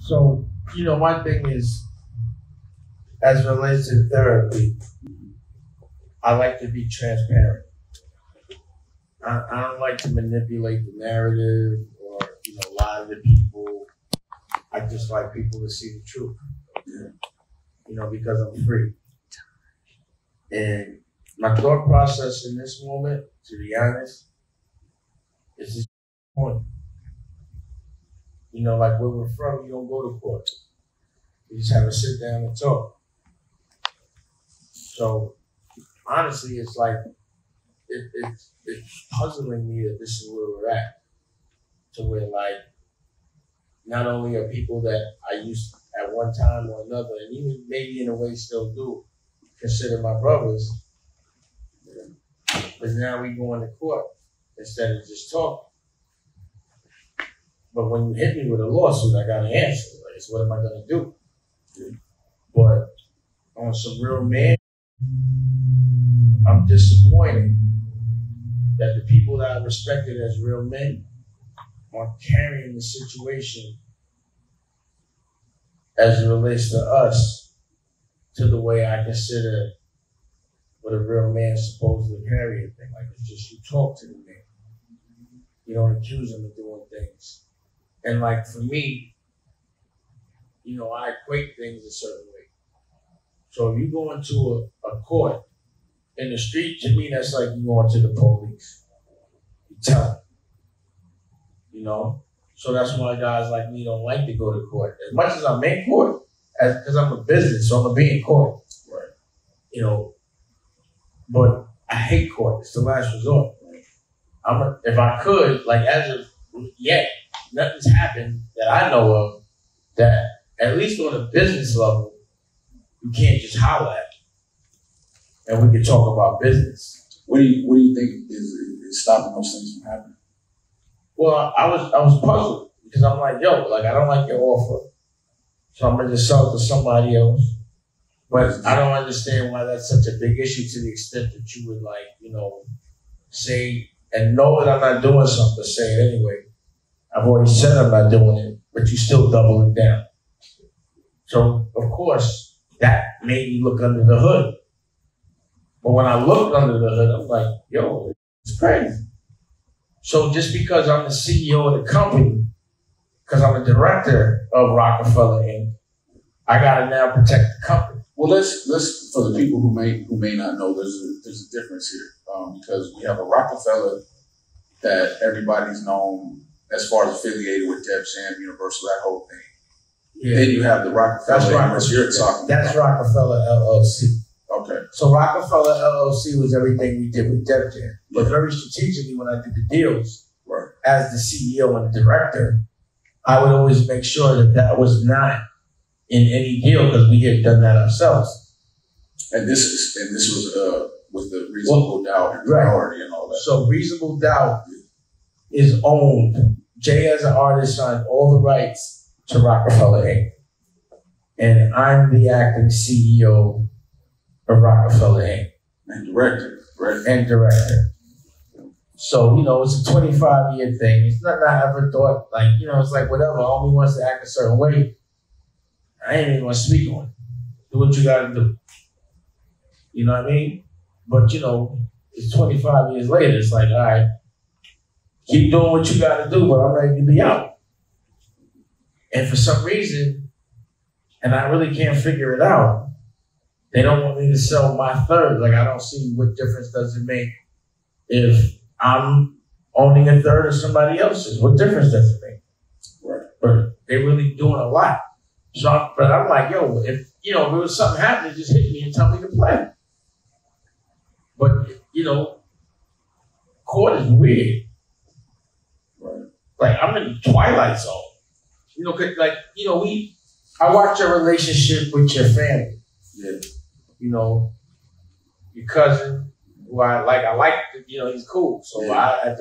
So, my thing is, as it relates to therapy, I like to be transparent. I don't like to manipulate the narrative or, lie to people. I just like people to see the truth, because I'm free. And my thought process in this moment, to be honest, is just point. Like where we're from, you don't go to court. You just have to sit down and talk. So honestly, it's like it's puzzling me that this is where we're at. To where not only are people that I used at one time or another, and even maybe in a way still do, consider my brothers, but now we going to court instead of just talking. But when you hit me with a lawsuit, I got an answer. So what am I gonna do? But on some real man, I'm disappointed that the people that I respected as real men are carrying the situation as it relates to us to the way I consider what a real man's supposed to carry a thing. Like it's just you talk to the man. You don't accuse him of doing things. And for me, I equate things a certain way. So if you go into a court in the street, to me, that's like you going to the police. You tell them, So that's why guys like me don't like to go to court. As much as I'm in court, because I'm a business, so I'm going to be in court. Right. But I hate court. It's the last resort. If I could, as of yet, nothing's happened that I know of that, at least on a business level, you can't just holler at me. And we can talk about business. What do you think is stopping those things from happening? Well, I was puzzled because I'm like, I don't like your offer, so I'm gonna just sell it to somebody else. But I don't understand why that's such a big issue to the extent that you would say and know that I'm not doing something, but say it anyway. I've already said I'm not doing it, but you still doubling down. So of course that made me look under the hood. But when I looked under the hood, I'm like, it's crazy. So just because I'm the CEO of the company, because I'm a director of Rockefeller Inc., I gotta now protect the company. Well, let's for the people who may not know, there's a difference here because we have a Rockefeller that everybody's known as far as affiliated with Deb Sam Universal, that whole thing. Yeah. Then you have the Rockefeller. That's Rockefeller LLC. Okay. So Rockefeller LLC was everything we did with Deb Sam. But very strategically, when I did the deals, right, as the CEO and the director, I would always make sure that was not in any deal because we had done that ourselves. And this was with the reasonable doubt and priority and all that. So reasonable doubt is owned. Jay, as an artist, signed all the rights to Rockefeller Inc. And I'm the acting CEO of Rockefeller Inc. And director, right? And director. So, it's a 25-year thing. It's nothing I ever thought, it's like whatever, homie wants to act a certain way. I ain't even gonna speak on it. Do what you gotta do. You know what I mean? But, it's 25 years later. It's like, all right, keep doing what you gotta do, but I'm ready to be out. And for some reason, and I really can't figure it out, they don't want me to sell my third. I don't see what difference does it make if I'm owning a third of somebody else's. What difference does it make? Right. But they're really doing a lot. So, but I'm like, if there was something happening, just hit me and tell me to play. But court is weird. Right. I'm in the Twilight Zone. I watch your relationship with your family. Yeah. Your cousin, who I like, he's cool. So yeah.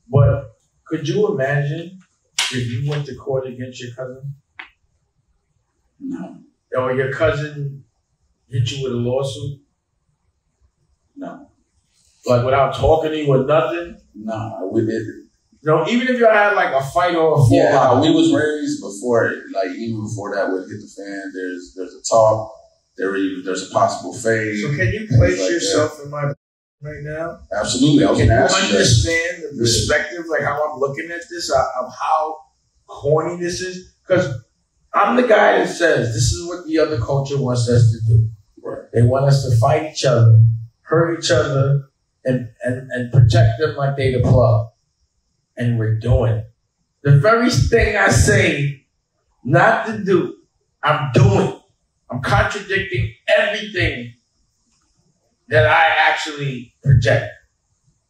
But could you imagine if you went to court against your cousin? No. Or your cousin hit you with a lawsuit? No. Without talking to you or nothing? No, You know, even if you had like a fight or a fall how we was raised before, like even before that would hit the fan, there's a talk, there's a possible fade. So can you place yourself in my right now? Absolutely. I was Can you ask understand the perspective, like how I'm looking at this, of how corny this is? Because I'm the guy that says this is what the other culture wants us to do. Right. They want us to fight each other, hurt each other, and protect them like they the plug. And we're doing it. The very thing I say not to do, I'm doing. I'm contradicting everything that I actually project.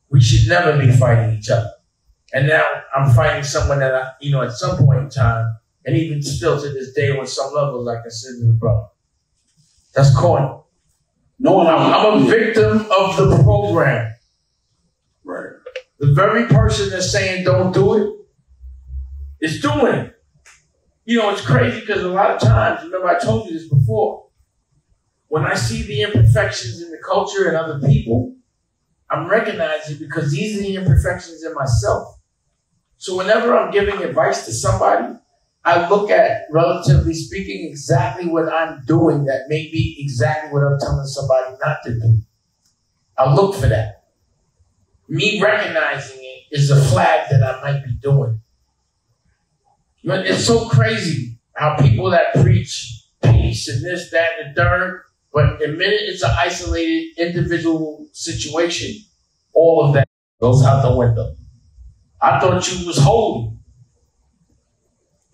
We should never be fighting each other. And now I'm fighting someone that I, at some point in time, and even still to this day on some levels, I consider a brother. That's corny. I'm a victim of the program. Right. The very person that's saying don't do it is doing it. It's crazy because a lot of times, remember I told you this before, when I see the imperfections in the culture and other people, I'm recognizing because these are the imperfections in myself. So whenever I'm giving advice to somebody, I look at, relatively speaking, exactly what I'm doing that may be exactly what I'm telling somebody not to do. I look for that. Me recognizing it is a flag that I might be doing. It's so crazy how people that preach peace and this, that, and the third, but the minute it's an isolated individual situation, all of that goes out the window. I thought you was holy.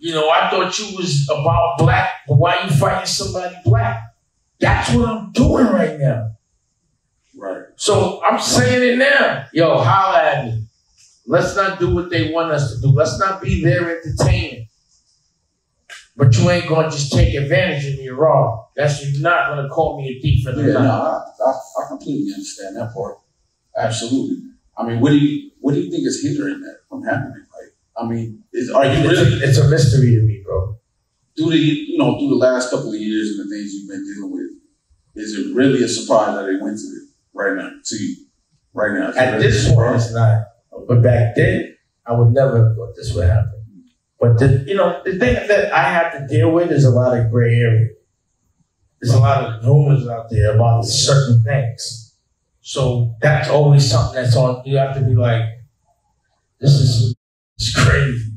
I thought you was about black, but why you fighting somebody black? That's what I'm doing right now. Right. So I'm saying it now. Yo, holla at me. Let's not do what they want us to do. Let's not be their entertainment. But you ain't going to just take advantage of me raw. You're not going to call me a thief in the night. I completely understand that part. Absolutely. I mean, what do you think is hindering that from happening? It's a mystery to me, bro. Through the last couple of years and the things you've been dealing with, is it really a surprise that they went to it right now, to you? Right now. At this point, it's not. But back then, I would never have thought this would happen. But the thing that I have to deal with is a lot of gray area. There's a lot of rumors out there about certain things. So that's always something that's on. You have to be like, this is crazy.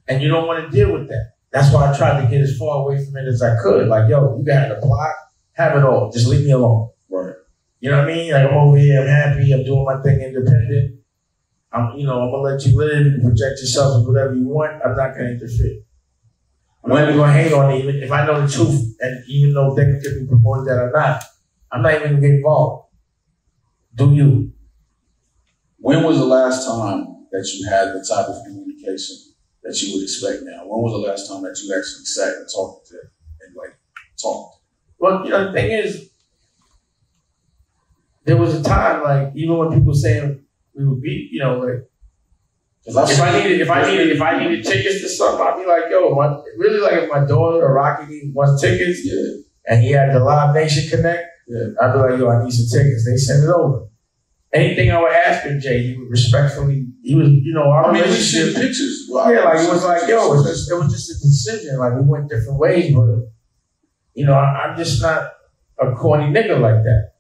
And you don't want to deal with that. That's why I tried to get as far away from it as I could. Like, yo, you got the block, have it all. Just leave me alone. Right. You know what I mean? Like, I'm over here, I'm happy, I'm doing my thing independent. I'm gonna let you live, you can project yourself as whatever you want. I'm not gonna interfere. I'm not even gonna hate on it, even if I know the truth, and even though they could be promoted that or not, I'm not even gonna get involved. Do you? When was the last time that you had the type of communication that you would expect now? When was the last time that you actually sat and talked to and talked? Well, the thing is, there was a time, even when people saying we would be, if I needed tickets to something, I'd be like, yo, if my daughter or Rocky wants tickets, and he had the Live Nation Connect, I'd be like, yo, I need some tickets. They send it over. Anything I would ask him, Jay, he would respectfully, our relationship. Pictures. Well, it was like, yo, it was just a decision. Like, we went different ways, but, I'm just not a corny nigga like that.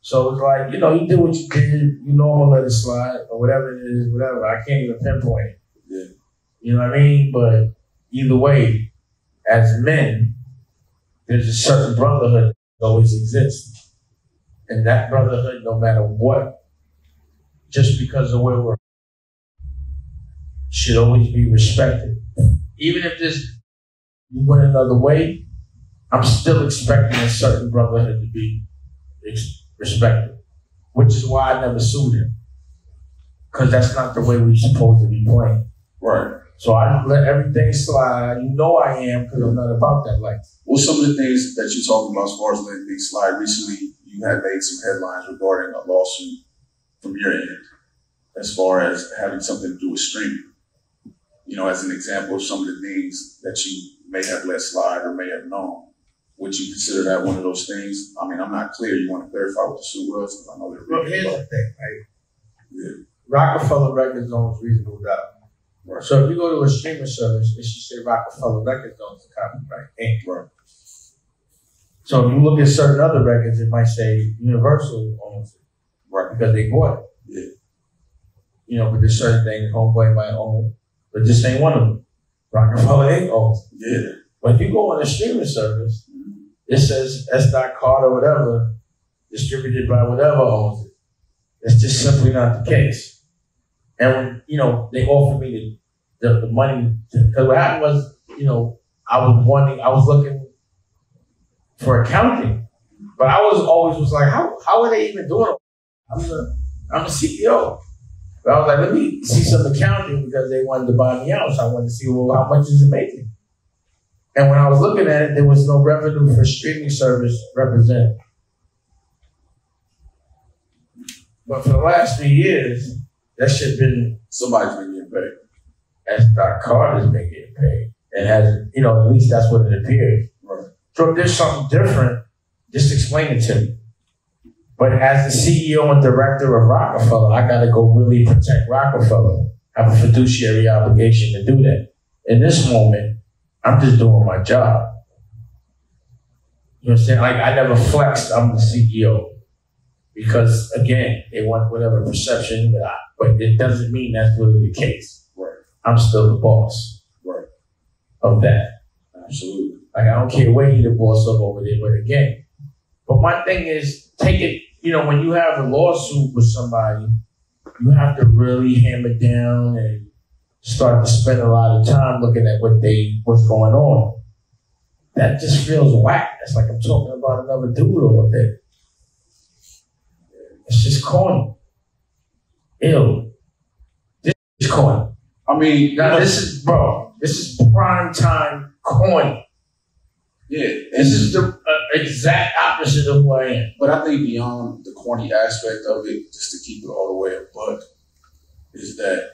So it's like, you did what you did, I'm gonna let it slide, or whatever it is, whatever. I can't even pinpoint it. Yeah. You know what I mean? But either way, as men, there's a certain brotherhood that always exists. And that brotherhood, no matter what, just because of where we're, should always be respected. Even if you went another way, I'm still expecting a certain brotherhood to be respected, which is why I never sued him, because that's not the way we're supposed to be playing. Right. So I let everything slide. I am, because I'm not about that life. Well, some of the things that you're talking about as far as letting things slide, recently you had made some headlines regarding a lawsuit from your end as far as having something to do with streaming. As an example of some of the things that you may have let slide or may have known. Would you consider that one of those things? I mean, I'm not clear. You want to clarify what the suit was? Because I know they're Well, here's the thing, right? Yeah. Rockefeller Records owns Reasonable Doubt. Right. So if you go to a streaming service, it should say Rockefeller Records owns the copyright. Right. So if you look at certain other records, it might say Universal owns it. Right. Because they bought it. Yeah. You know, but there's certain things Homeboy might own, but this ain't one of them. Rockefeller ain't owns it. Yeah. But if you go on a streaming service, it says S. Carter or whatever, distributed by whatever owns it. It's just simply not the case. And when, you know, they offered me the money, because what happened was, you know, I was looking for accounting, but I was like, how are they even doing it? I'm a CEO. But I was like, let me see some accounting because they wanted to buy me out. So I wanted to see, well, how much is it making? And when I was looking at it, there was no revenue for streaming service represented. But for the last 3 years, that shit been, somebody's been getting paid. S. Carter's been getting paid. It has, you know, at least that's what it appears. Right. So if there's something different, just explain it to me. But as the CEO and director of Rockefeller, I gotta go really protect Rockefeller. I have a fiduciary obligation to do that. In this moment, I'm just doing my job. You know what I'm saying? Like, I never flexed, I'm the CEO. Because, again, they want whatever perception, but it doesn't mean that's really the case. Right. I'm still the boss. Right. Of that. Absolutely. Like, I don't care where you're the boss of over there, but again. But my thing is, take it, you know, when you have a lawsuit with somebody, you have to really hammer down and start to spend a lot of time looking at what's going on. That just feels whack. It's like I'm talking about another dude all day. It's just corny. Ew. This is corny. I mean, now this is prime time corny. Yeah. This is the exact opposite of who I am. But I think beyond the corny aspect of it, just to keep it all the way a buck, is that,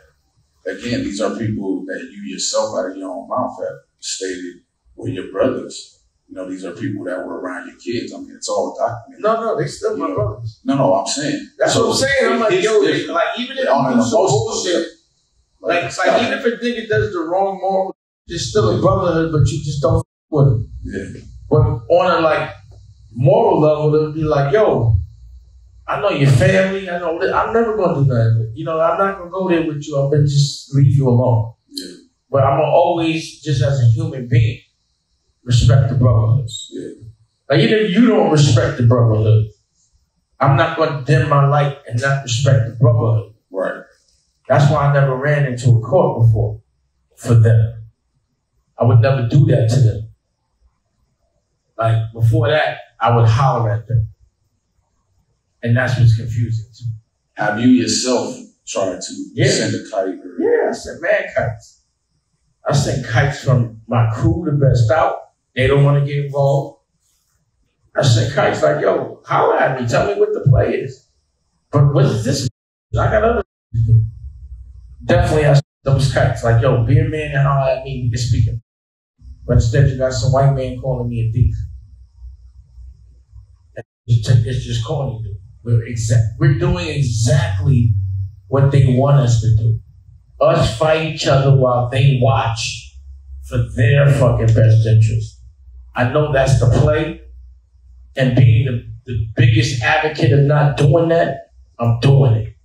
again, these are people that you yourself out of your own mouth have stated were your brothers. You know, these are people that were around your kids. I mean, it's all documented. No, they still my brothers. No, I'm saying. That's what I'm saying. I'm like, yo, like, even if you do some bullshit, like even if a nigga does the wrong moral, it's still a brotherhood, but you just don't with him. Yeah. But on a, like, moral level, it would be like, yo, I know your family. I know I'm never going to do nothing. You know, I'm not going to go there with you. I'm going to just leave you alone. Yeah. But I'm going to always, just as a human being, respect the brotherhood. Yeah. Like, even if you don't respect the brotherhood, I'm not going to dim my light and not respect the brotherhood. Right. That's why I never ran into a court before for them. I would never do that to them. Like, before that, I would holler at them. And that's what's confusing to me. Have you yourself tried to send a kite? Yeah, I sent mad kites. I sent kites from my crew to Best Out. They don't want to get involved. I sent kites like, yo, holler at me. Tell me what the play is. But what is this? I got other to do. Definitely, I sent those kites like, yo, be a man and holler at me. We can speak it. But instead, you got some white man calling me a thief. It's just corny, dude. We're doing exactly what they want us to do. Us fight each other while they watch for their fucking best interest. I know that's the play, and being the biggest advocate of not doing that, I'm doing it.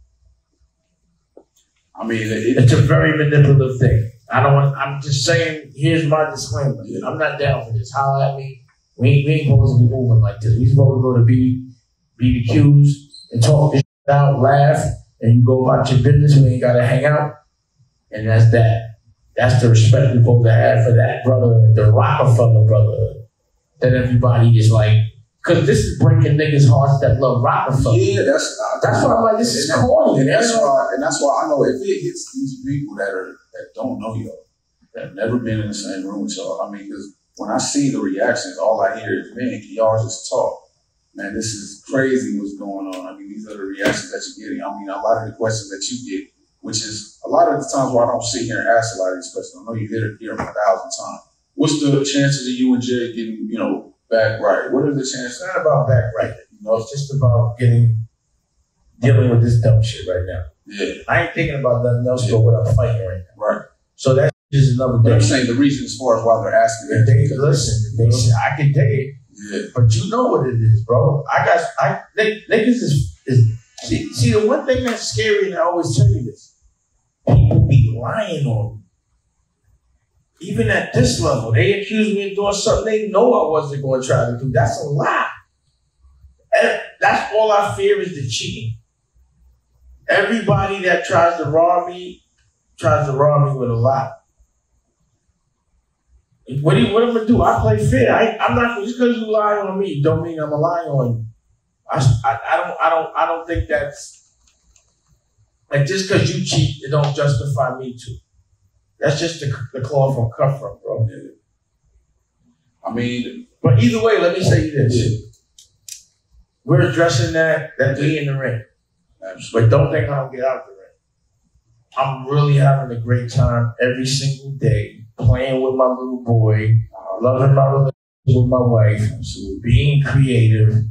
I mean, it's a very manipulative thing. I'm just saying, here's my disclaimer. I'm not down for this. Holler at me. We ain't supposed to be moving like this. We supposed to go to BBQs and talk this shit out, laugh, and you go about your business. We ain't got to hang out. And that's that. That's the respect we're supposed to have for that brotherhood, the Rockefeller brotherhood. That everybody is like, because this is breaking niggas' hearts that love Rockefeller. Yeah, that's why I'm like, this is corny. And that's why I know if it hits these people that don't know y'all, that have never been in the same room with y'all. I mean, because when I see the reactions, all I hear is, man, can y'all just talk? Man, this is crazy what's going on. I mean, these are the reactions that you're getting. I mean, a lot of the questions that you get, which is a lot of the times where I don't sit here and ask a lot of these questions. I know you hear them 1,000 times. What's the chances of you and Jay getting, back right? What are the chances? It's not about back right. It's just about dealing with this dumb shit right now. Yeah. I ain't thinking about nothing else but what I'm fighting right now. Right. So that's just another But thing. I'm saying the reason as far as why they're asking If they listen, if they say, I can dig it. Yeah. But you know what it is, bro. Niggas is see the one thing that's scary, and I always tell you this, people be lying on me. Even at this level, they accuse me of doing something they know I wasn't going to try to do. That's a lie. And that's all I fear is the cheating. Everybody that tries to rob me with a lie. What am I gonna do? I play fair. I'm not just because you lie on me don't mean I'm a lie on you. I don't think that's like just because you cheat, it don't justify me too. That's just the cloth from cut from, bro. Yeah. I mean, but either way, let me say this. Yeah. We're addressing that we in the ring. Absolutely. But don't think I don't get out the ring. I'm really having a great time every single day, playing with my little boy, loving my relationship with my wife, being creative.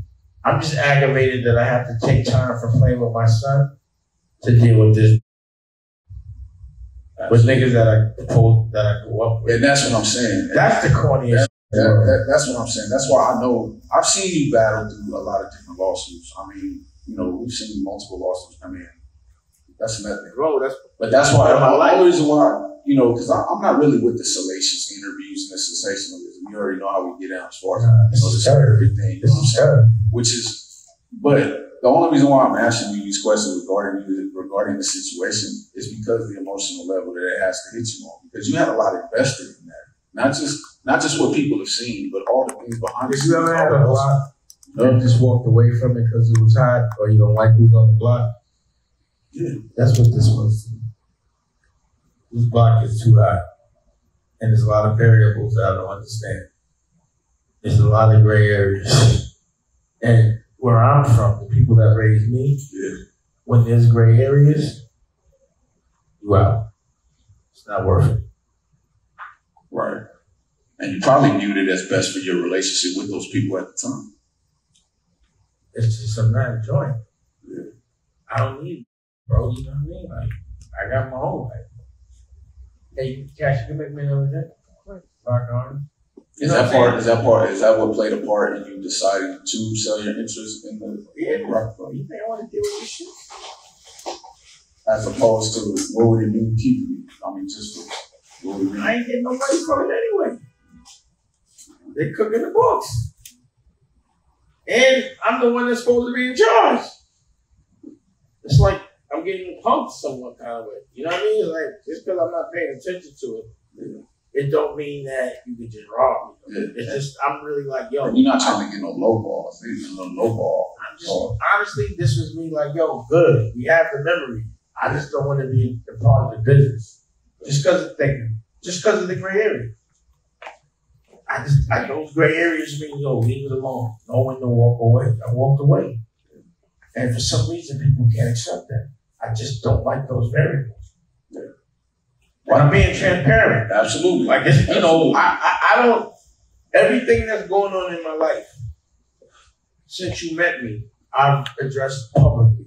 I'm just aggravated that I have to take time from playing with my son to deal with this. With niggas that I grew up with. And that's what I'm saying. That's the corniest. That's what I'm saying. That's why I know I've seen you battle through a lot of different lawsuits. I mean, we've seen multiple lawsuits come in. That's nothing. Bro, but that's why the only reason why, because I'm not really with the salacious interviews and the sensationalism. You already know how we get out as far as this everything. But the only reason why I'm asking you these questions regarding the situation is because of the emotional level that it has to hit you on. Because you had a lot invested in that. Not just what people have seen, but all the things behind it. You ever had a lot that just walked away from it because it was hot or you don't like who's on the block? Yeah. That's what this was. This block is too hot. And there's a lot of variables that I don't understand. There's a lot of gray areas. And where I'm from, the people that raised me, when there's gray areas, you out. It's not worth it. Right. And you probably viewed it as best for your relationship with those people at the time. It's just I'm not enjoying it. Yeah. I don't need it, bro. You know what I mean? Like, I got my own life. Hey, Cash, you can make me another day? Rock on. Is that what played a part in you deciding to sell your interest in the Rockefeller? You think I want to deal with this shit? As opposed to what would it mean keeping you? I mean, I ain't getting no money from it anyway. They cooking the books. And I'm the one that's supposed to be in charge. It's like I'm getting punked somewhat kind of way. You know what I mean? Like, just because I'm not paying attention to it, it don't mean that you can just rob me. It's just, I'm really like, yo. You're not trying to get no low ball. No low ball. Honestly, this was me like, yo, good. We have the memory. I just don't want to be a part of the business. Just because of the gray area. Those gray areas mean, yo, leave it alone. Know when to walk away. I walked away. And for some reason, people can't accept that. I just don't like those variables. But I'm being transparent. Absolutely. Like, it's, I don't, everything that's going on in my life, since you met me, I've addressed publicly.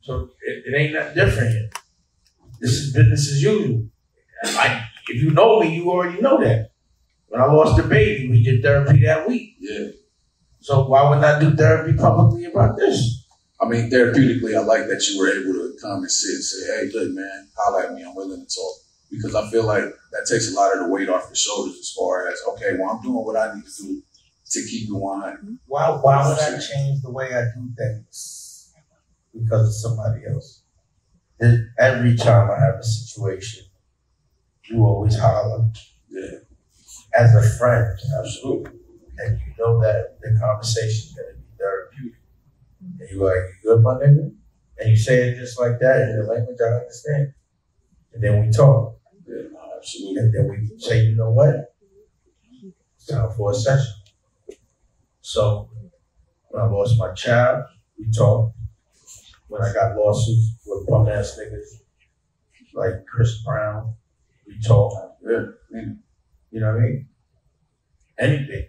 So it ain't nothing different here. This is business as usual. Like, if you know me, you already know that. When I lost the baby, we did therapy that week. Yeah. So why would I do therapy publicly about this? I mean, therapeutically, I like that you were able to come and sit and say, hey, look, man, holler at me. I'm willing to talk. Because I feel like that takes a lot of the weight off your shoulders as far as, okay, well, I'm doing what I need to do to keep going. Why would I change the way I do things because of somebody else? Every time I have a situation, you always holler. Yeah. As a friend. Absolutely. And you know that the conversation is going to be therapeutic. And you're like, you good, my nigga? And you say it just like that in the language I understand. And then we talk. Yeah, absolutely. And then we say, you know what? It's time for a session. So when I lost my child, we talked. When I got lawsuits with bum ass niggas like Chris Brown, we talked. Yeah. You know what I mean? Anything.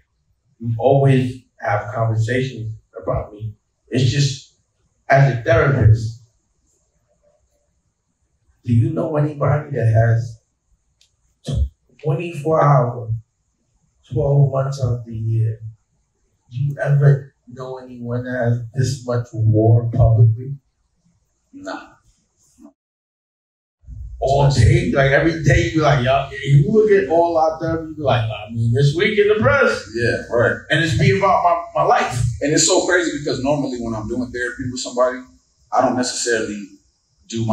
You always have conversations about me. It's just, as a therapist, Do you know anybody that has 24 hours, 12 months out the year? Do you ever know anyone that has this much war publicly? Nah. All day, like every day, you be like, yo, if you look at all out there, you be like, I mean, this week in the press. Yeah, right. And it's be about my life. And it's so crazy because normally when I'm doing therapy with somebody, I don't necessarily do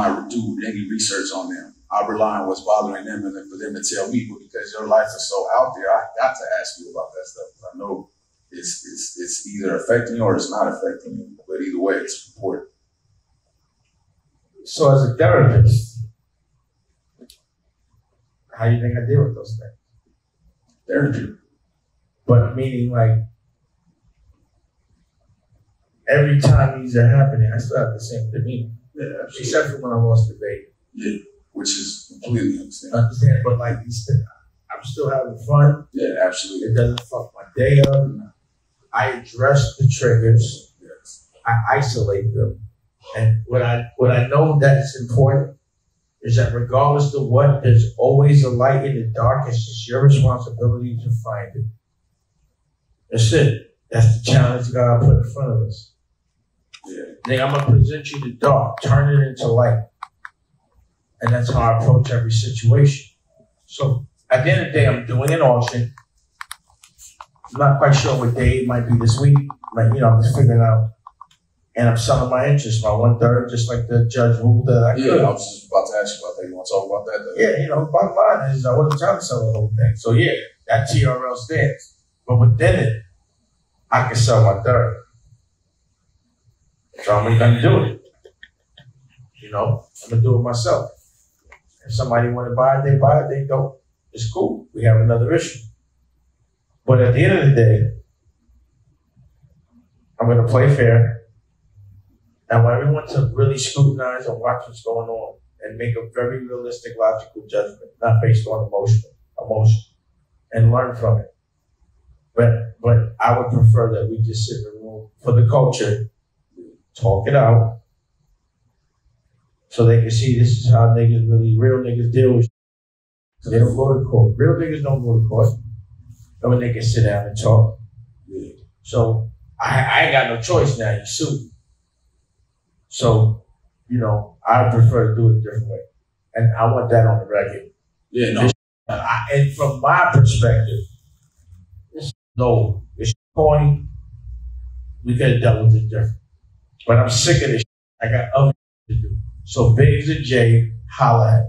any research on them. I rely on what's bothering them and then for them to tell me, but because your life is so out there, I got to ask you about that stuff. I know it's either affecting you or it's not affecting you, but either way, it's important. So as a therapist, how do you think I deal with those things? Therapy. But meaning like, every time these are happening, I still have the same demeanor. Yeah, absolutely. Except for when I lost the baby. Yeah, which is completely understandable. But like I'm still having fun. Yeah, absolutely. It doesn't fuck my day up. I address the triggers. Yes. I isolate them. And what I know that is important is that regardless of what, there's always a light in the dark. It's just your responsibility to find it. That's it. That's the challenge God put in front of us. Yeah. Then I'm gonna present you the dark, turn it into light. And that's how I approach every situation. So at the end of the day, I'm doing an auction. I'm not quite sure what day it might be this week. Like, I'm just figuring out. And I'm selling my interest, my 1/3, just like the judge ruled that I could. Yeah, I was just about to ask you about that. You want to talk about that? Though? Yeah, bottom line is I wasn't trying to sell the whole thing. So yeah, that TRL stands. But within it, I can sell my 1/3. So I'm gonna do it. I'm gonna do it myself. If somebody want to buy it, they buy it. They don't. It's cool. We have another issue. But at the end of the day, I'm gonna play fair. I want everyone to really scrutinize and watch what's going on and make a very realistic, logical judgment, not based on emotion, and learn from it. But I would prefer that we just sit in the room for the culture, talk it out, so they can see this is how real niggas deal with shit. So they don't go to court. Real niggas don't go to court. And when they can sit down and talk. Yeah. So I ain't got no choice now. You sue. So, I prefer to do it a different way. And I want that on the record. Yeah, no. And from my perspective, it's corny. We could have dealt with it different. But I'm sick of this shit. I got other shit to do. So Biggs and Jay, holla at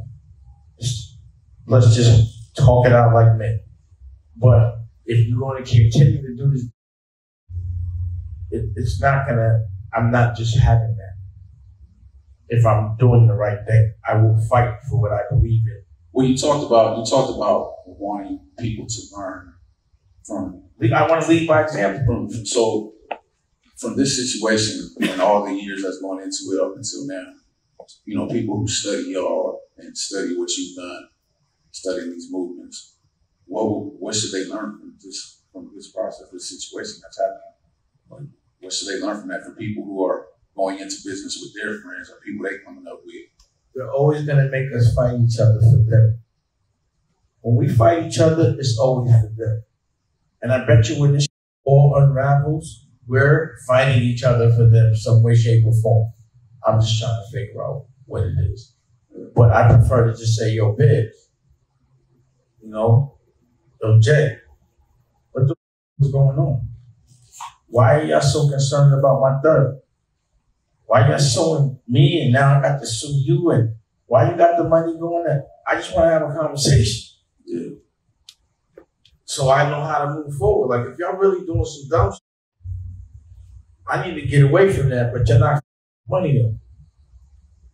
me. Let's just talk it out like men. But if you're going to continue to do this, it's not going to, I'm not just having that. If I'm doing the right thing, I will fight for what I believe in. Well, you talked about wanting people to learn from. I want to lead by example. So, from this situation and all the years that's gone into it up until now, people who study y'all and study what you've done, studying these movements, what should they learn from this process, this situation that's happening? What should they learn from that? For people who are going into business with their friends or people they coming up with. They're always going to make us fight each other for them. When we fight each other, it's always for them. And I bet you when this all unravels, we're fighting each other for them some way, shape, or form. I'm just trying to figure out what it is. But I prefer to just say, yo, Big, yo, Jay, what the is going on? Why are y'all so concerned about my 1/3? Why y'all suing me and now I got to sue you? And why you got the money going there? I just want to have a conversation. Yeah. So I know how to move forward. Like if y'all really doing some dumb shit, I need to get away from that, but you're not money up.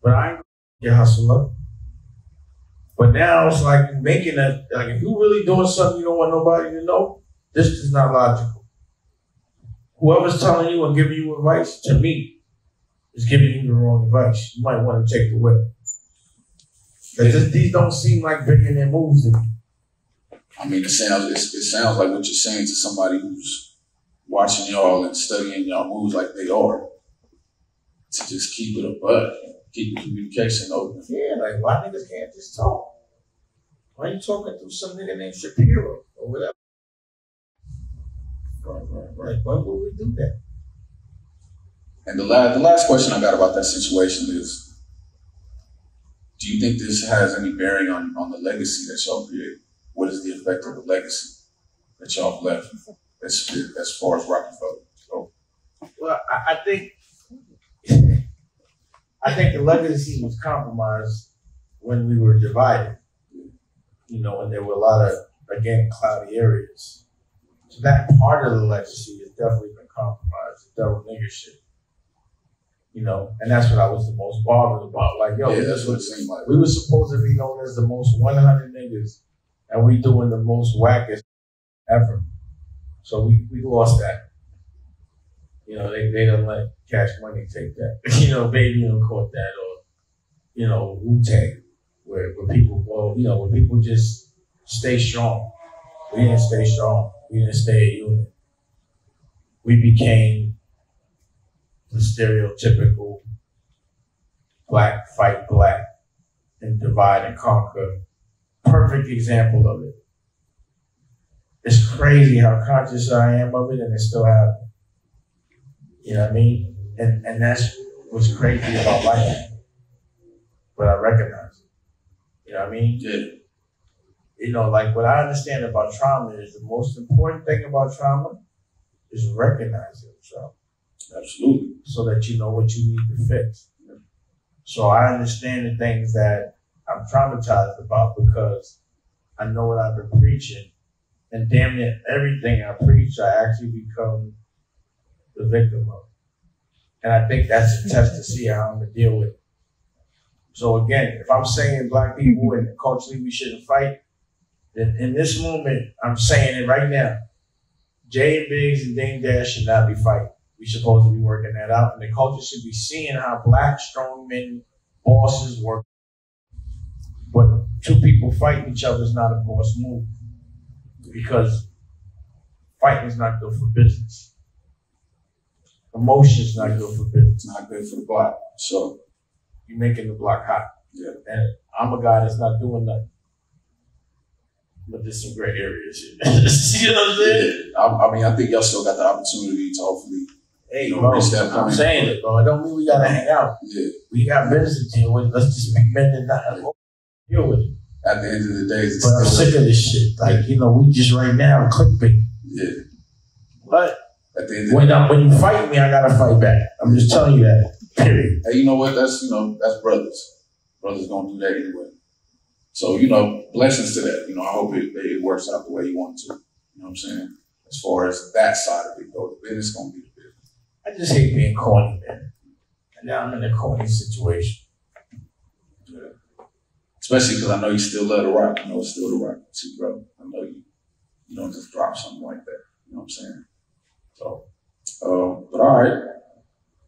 But I ain't your hustle up. But now it's like you're making that, like if you really doing something you don't want nobody to know, this is not logical. Whoever's telling you and giving you advice, to me, is giving you the wrong advice. You might want to take the whip. Because these don't seem like billionaire moves to me. I mean, it sounds like what you're saying to somebody who's watching y'all and studying y'all moves like they are. To just keep it a buck. keep the communication open. Yeah, like why niggas can't just talk? Why you talking through some nigga named Shapiro or whatever? Right. Why would we do that? And the last question I got about that situation is, do you think this has any bearing on the legacy that y'all create? What is the effect of the legacy that y'all have left as far as Rockefeller? So, well, I think the legacy was compromised when we were divided. You know, and there were a lot of, again, cloudy areas. So that part of the legacy has definitely been compromised. The double nigger shit. You know, and that's what I was the most bothered about. Like, yo, yeah, that's what it seemed like. We were supposed to be known as the most 100 niggas, and we doing the most wackest ever. So we lost that. You know, they didn't let Cash Money take that. You know, Baby caught that, or, you know, Wu-Tang, where people, well, you know, where people just stay strong. We didn't stay strong. We didn't stay a unit. We became the stereotypical black fight black and divide and conquer. Perfect example of it. It's crazy how conscious I am of it, and it still happens. You know what I mean? And that's what's crazy about life. But I recognize it. You know what I mean? Yeah. You know, like what I understand about trauma is the most important thing about trauma is recognizing the trauma. Absolutely. So that you know what you need to fix. So I understand the things that I'm traumatized about because I know what I've been preaching. And damn near everything I preach, I actually become the victim of. And I think that's a test to see how I'm going to deal with it. So again, if I'm saying black people and culturally we shouldn't fight, then in this moment, I'm saying it right now. Jay and Biggs and Dame Dash should not be fighting. We're supposed to be working that out. And the culture should be seeing how black strong men, bosses work. But two people fighting each other is not a boss move. Because fighting is not good for business. Emotion is not good for business. It's not good for the block. So you're making the block hot. Yeah. And I'm a guy that's not doing nothing. But there's some great areas here. You know what I'm saying? Yeah. I mean, I think y'all still got the opportunity to hopefully bro, I'm saying it, bro. I don't mean we gotta hang out. Yeah. We got business to deal with. Let's just be men and not deal with it. At the end of the day, but I'm sick of this shit. Like, you know, we just right now clickbait. Yeah. But at the end of when you fight me, I gotta fight back. I'm just telling you that. Period. Hey, you know what? That's brothers. Brothers gonna do that anyway. So, you know, blessings to that. You know, I hope it works out the way you want it to. You know what I'm saying? As far as that side of it goes, the business gonna be the business. I just hate being corny, man. And now I'm in a corny situation. Yeah. Especially because I know you still love the rock. I know it's still the rock too, bro. I know you don't just drop something like that. You know what I'm saying? So, but all right.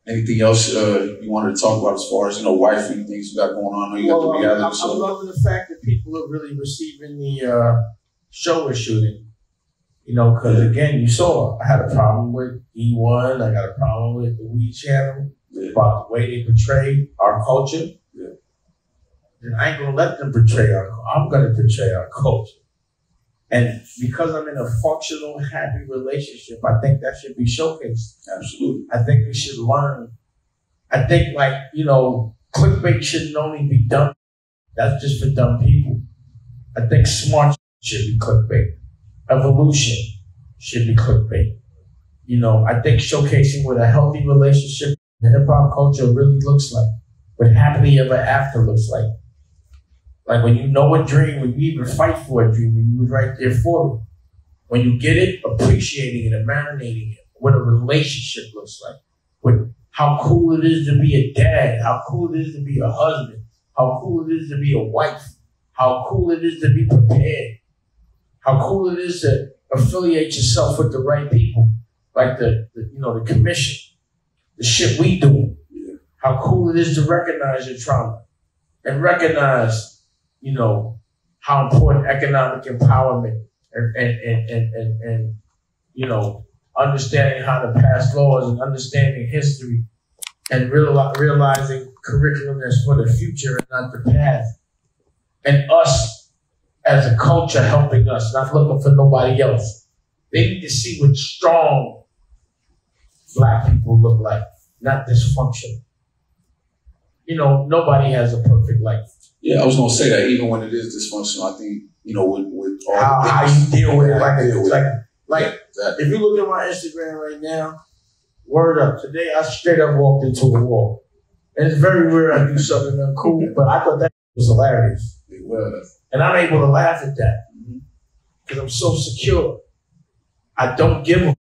Anything else you wanted to talk about as far as, you know, wifey, things you got going on? I know you got the reality show. I'm loving the fact that people are really receiving the show we're shooting. You know, because again, you saw I had a problem with E1. I got a problem with the Weed Channel about the way they portray our culture. Yeah. And I ain't gonna let them portray I'm gonna portray our culture. And because I'm in a functional, happy relationship, I think that should be showcased. Absolutely. I think we should learn. I think, like, you know, clickbait shouldn't only be dumb. That's just for dumb people. I think smart should be clickbait. Evolution should be clickbait. You know, I think showcasing what a healthy relationship in hip-hop culture really looks like, what happily ever after looks like. Like when you know a dream, when you even fight for a dream, when you was right there for it. When you get it, appreciating it and marinating it, what a relationship looks like. With how cool it is to be a dad, how cool it is to be a husband, how cool it is to be a wife, how cool it is to be prepared, how cool it is to affiliate yourself with the right people, like the commission, the shit we do. Yeah. How cool it is to recognize your trauma and recognize, you know, how important economic empowerment and you know, understanding how to pass laws and understanding history and realizing curriculum that's for the future and not the past. And us as a culture helping us, not looking for nobody else. They need to see what strong Black people look like, not dysfunction. You know, nobody has a perfect life. Yeah, I was gonna say that even when it is dysfunctional, I think, you know, with all how you deal with it, like exactly. If you look at my Instagram right now, word up. Today I straight up walked into a wall. And it's very rare I do something uncool, but I thought that was hilarious. It was. And I'm able to laugh at that because I'm so secure. I don't give a.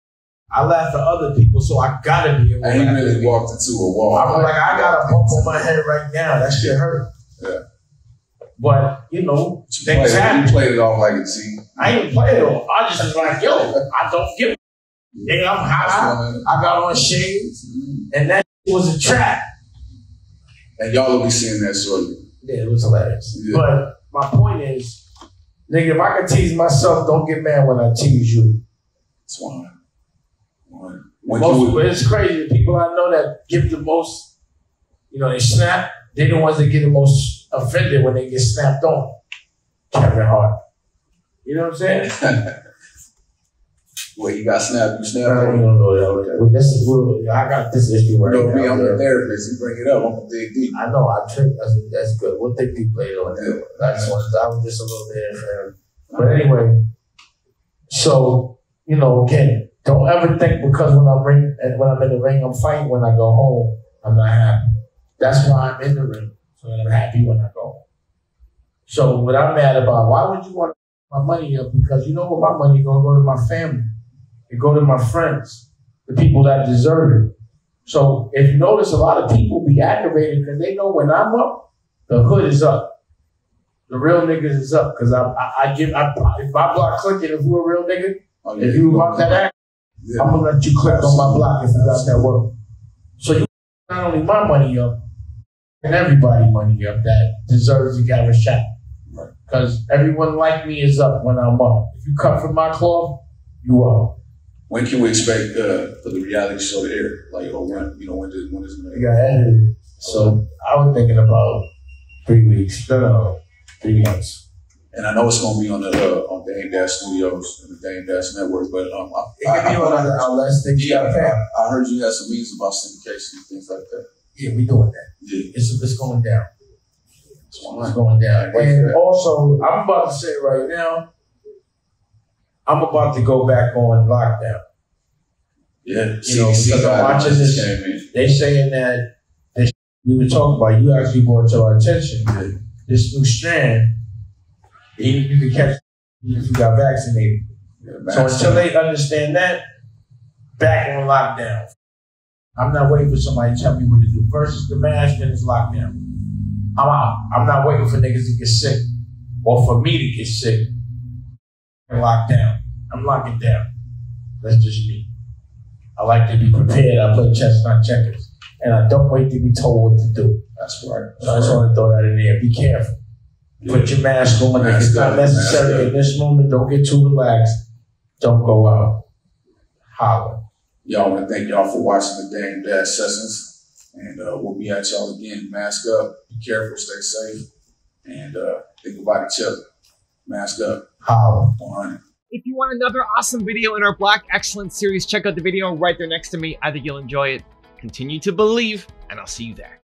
I laugh at other people, so I gotta be able to. And he really walked into a wall. I'm like, I got a bump on my head right now. That shit hurt. Yeah. But, you know, things happen. You played it off like a G. I ain't play it off. I just was like, yo, I don't give a. Yeah, I'm high. I got on shades, and that was a trap. And y'all will be seeing that shortly. Yeah, it was hilarious. Yeah. But my point is, nigga, if I can tease myself, don't get mad when I tease you. It's one. It's crazy. The people I know that give the most, you know, they snap, they're the ones that get the most offended when they get snapped on. Kevin Hart. You know what I'm saying? Well, you got snapped, you snapped. I don't know that. I got this issue right now. Me, I'm the therapist. You bring it up, I'm gonna dig deep. I know, that's good. We'll dig deep later on that. I was just a little bit for But anyway, so, you know, again, don't ever think because when I'm in the ring, I'm fighting. When I go home, I'm not happy. That's why I'm in the ring, so that I'm happy when I go home. So what I'm mad about, why would you want my money up? Because you know what, my money gonna go to my family. It go to my friends, the people that deserve it. So if you notice, a lot of people be aggravated because they know when I'm up, the hood is up. The real niggas is up because if my block clicking, if you a real nigga, if you want that act, I'm gonna let you click on my block if you got that work. So you not only my money up, and everybody money up that deserves to get a shot. Because everyone like me is up when I'm up. If you cut from my cloth, you up. When can we expect for the reality show to air? Like, or when is it going to air? Got edited. So I was thinking about 3 weeks. No, 3 months. And I know it's going to be on the on Dame Dash Studios and the Dame Dash Network, but it can be on other outlets. I heard you had some meetings about syndication and things like that. Yeah, we doing that. Yeah. It's going down. It's going down. And also, I'm about to say right now, I'm about to go back on lockdown. Yeah, you know, because I'm watching this. They saying that we were talking about. You actually brought to our attention this new strand. You can catch if you got vaccinated. Yeah, so until they understand that, back on lockdown. I'm not waiting for somebody to tell me what to do. First it's the mask, then it's lockdown. I'm out. I'm not waiting for niggas to get sick or for me to get sick and lock down. I'm locking down. That's just me. I like to be prepared. I play chess, not checkers. And I don't wait to be told what to do. That's right. So I just want to throw that in there. Be careful. Put your mask on. If it's not necessary in this moment, don't get too relaxed. Don't go out. Holler. Y'all, want to thank y'all for watching the Dame Dash sessions. And we'll be at y'all again. Mask up. Be careful. Stay safe. And think about each other. Mask up. Holler. 100. If you want another awesome video in our Black Excellence series, check out the video right there next to me. I think you'll enjoy it. Continue to believe, and I'll see you there.